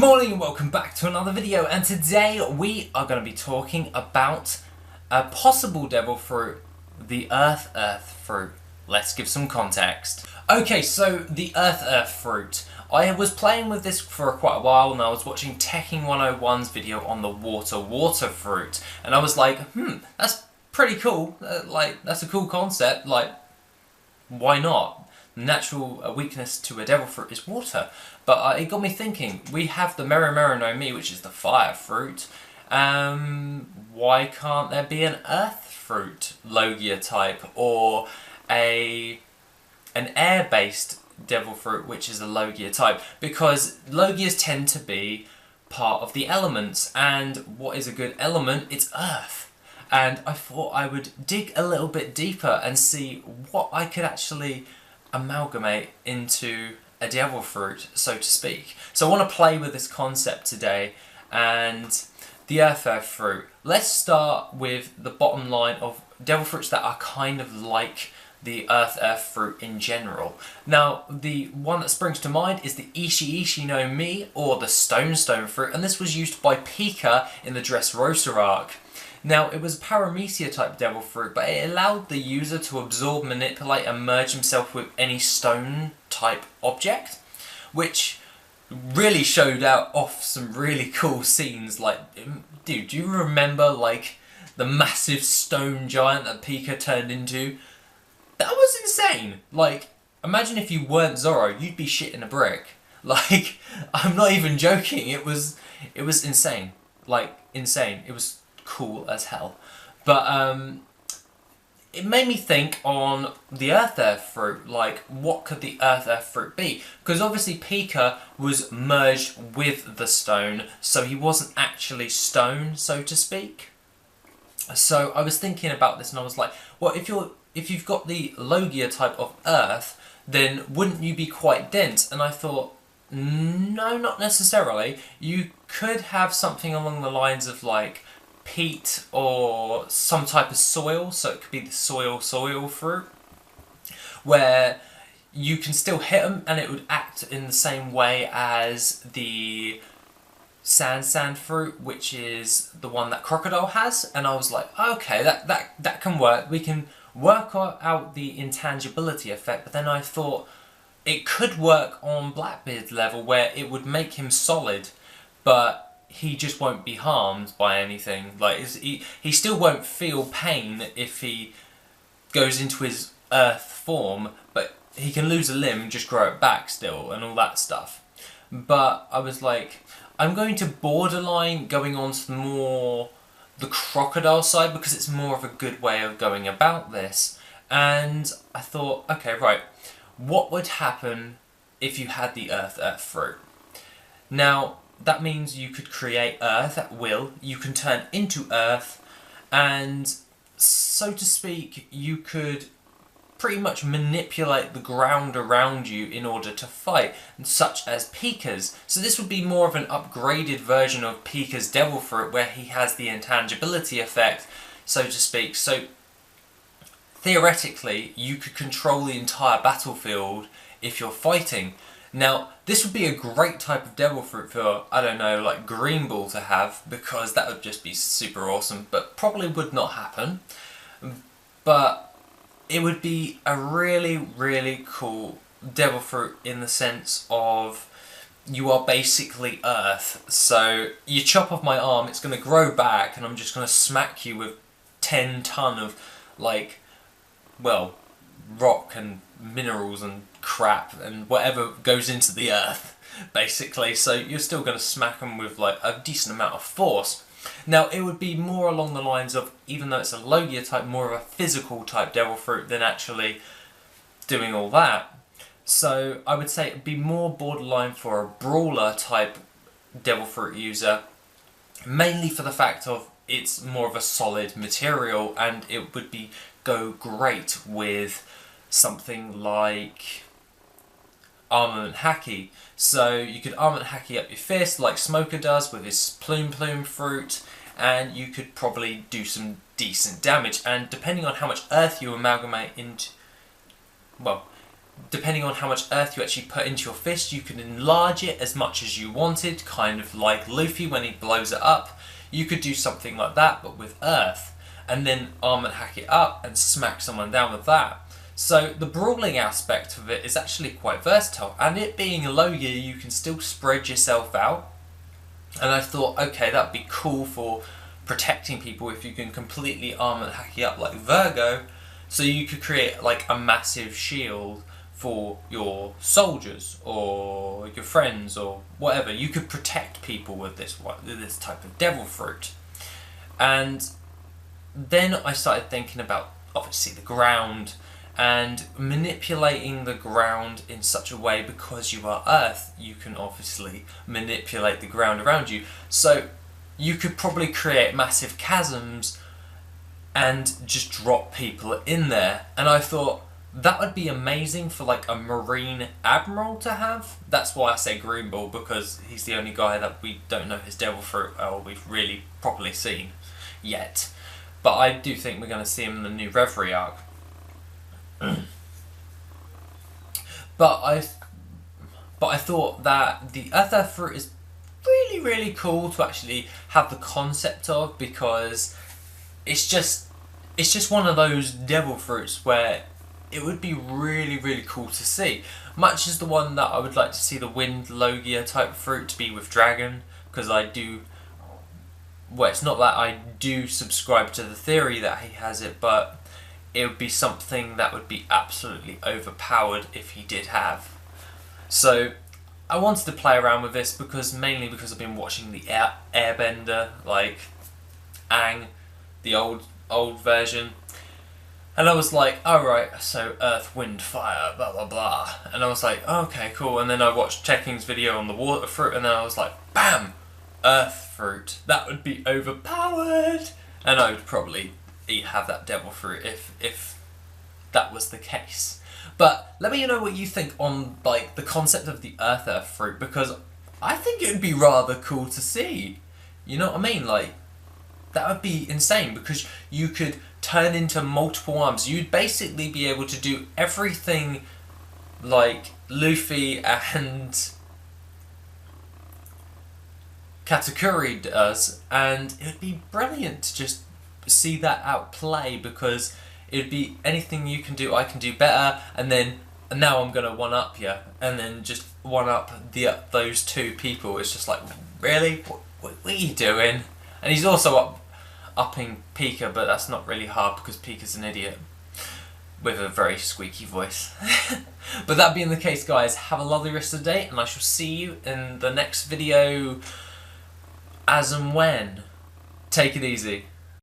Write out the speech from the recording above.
morning and welcome back to another video, and today we are going to be talking about a possible devil fruit, the earth fruit. Let's give some context. Okay, so the earth fruit. I was playing with this for quite a while and I was watching Teching 101's video on the water fruit, and I was like, that's pretty cool, that's a cool concept, why not? Natural weakness to a devil fruit is water. But it got me thinking, we have the Meru no Mi, which is the fire fruit. Why can't there be an earth fruit, Logia type, or an air-based devil fruit, which is a Logia type? Because Logias tend to be part of the elements, and what is a good element? It's earth. And I thought I would dig a little bit deeper and see what I could actually amalgamate into a devil fruit, so to speak. So I want to play with this concept today, and the earth fruit. Let's start with the bottom line of devil fruits that are kind of like the earth fruit in general. Now, the one that springs to mind is the Ishi no Mi, or the stone fruit, and this was used by Pika in the Dressrosa arc. Now, it was a Paramecia type devil fruit, but it allowed the user to absorb, manipulate and merge himself with any stone type object, which really showed off some really cool scenes. Like, dude, do you remember the massive stone giant that Pika turned into? That was insane. Imagine if you weren't Zoro, you'd be shitting a brick. I'm not even joking. It was insane. Insane. It was cool as hell. But it made me think on the earth fruit, what could the earth fruit be? Because obviously Pika was merged with the stone, so he wasn't actually stone, so to speak. So I was thinking about this and I was like, well, if you've got the Logia type of earth, then wouldn't you be quite dense? And I thought, no, not necessarily. You could have something along the lines of peat or some type of soil, so it could be the soil fruit, where you can still hit them and it would act in the same way as the sand fruit, which is the one that Crocodile has. And I was like, okay, that can work. We can work out the intangibility effect. But then I thought it could work on Blackbeard's level, where it would make him solid, but he just won't be harmed by anything. He still won't feel pain if he goes into his earth form, but he can lose a limb and just grow it back still and all that stuff. But I was like, I'm going to borderline going on to the crocodile side, because it's more of a good way of going about this. And I thought, okay, right, what would happen if you had the earth fruit? Now, that means you could create earth at will, you can turn into earth, and so to speak, you could pretty much manipulate the ground around you in order to fight, such as Pika's. So this would be more of an upgraded version of Pika's devil fruit, where he has the intangibility effect, so to speak. So theoretically, you could control the entire battlefield if you're fighting. Now, this would be a great type of devil fruit for, I don't know, Green Ball to have, because that would just be super awesome, but probably would not happen. But it would be a really, really cool devil fruit in the sense of you are basically earth. So you chop off my arm, it's going to grow back, and I'm just going to smack you with 10 ton of, rock and minerals and crap and whatever goes into the earth, basically. So you're still going to smack them with a decent amount of force. Now, it would be more along the lines of, even though it's a Logia type, more of a physical type devil fruit than actually doing all that. So I would say it would be more borderline for a brawler type devil fruit user, mainly for the fact of it's more of a solid material, and it would go great with something like armament haki. So you could armament haki up your fist like Smoker does with his plume fruit, and you could probably do some decent damage. And depending on how much earth you amalgamate into, well, depending on how much earth you actually put into your fist, you can enlarge it as much as you wanted, kind of like Luffy when he blows it up. You could do something like that, but with earth, and then arm and hack it up and smack someone down with that. So the brawling aspect of it is actually quite versatile, and it being a Logia, you can still spread yourself out. And I thought, okay, that'd be cool for protecting people if you can completely arm and hack it up like Virgo. So you could create like a massive shield for your soldiers or your friends or whatever. You could protect people with this type of devil fruit. And then I started thinking about obviously the ground and manipulating the ground in such a way, because you are earth, you can obviously manipulate the ground around you. So you could probably create massive chasms and just drop people in there. And I thought that would be amazing for like a marine admiral to have. That's why I say Green Ball, because he's the only guy that we don't know his devil fruit, or we've really properly seen yet. But I do think we're going to see him in the new Reverie arc. But I thought that the Earth fruit is really, really cool to actually have the concept of, because it's just one of those devil fruits where it would be really, really cool to see. Much as the one that I would like to see, the Wind Logia type fruit, to be with Dragon, because I do. Well, it's not that I do subscribe to the theory that he has it, but it would be something that would be absolutely overpowered if he did have. So I wanted to play around with this mainly because I've been watching the Airbender, like Aang, the old version, and I was like, alright, so earth, wind, fire, blah blah blah, and I was like, oh, okay, cool. And then I watched Checking's video on the water fruit, and then I was like, bam, earth fruit, that would be overpowered, and I would probably have that devil fruit if that was the case. But let me know what you think on like the concept of the earth fruit, because I think it would be rather cool to see. You know what I mean? Like, that would be insane, because you could turn into multiple arms. You'd basically be able to do everything like Luffy and Katakuri does, and it would be brilliant to just see that outplay, because it'd be anything you can do, I can do better, and now I'm gonna one up you, and then just one up those two people. It's just like, really, what are you doing? And he's also upping Pika, but that's not really hard because Pika's an idiot with a very squeaky voice. But that being the case, guys, have a lovely rest of the day, and I shall see you in the next video as and when. Take it easy.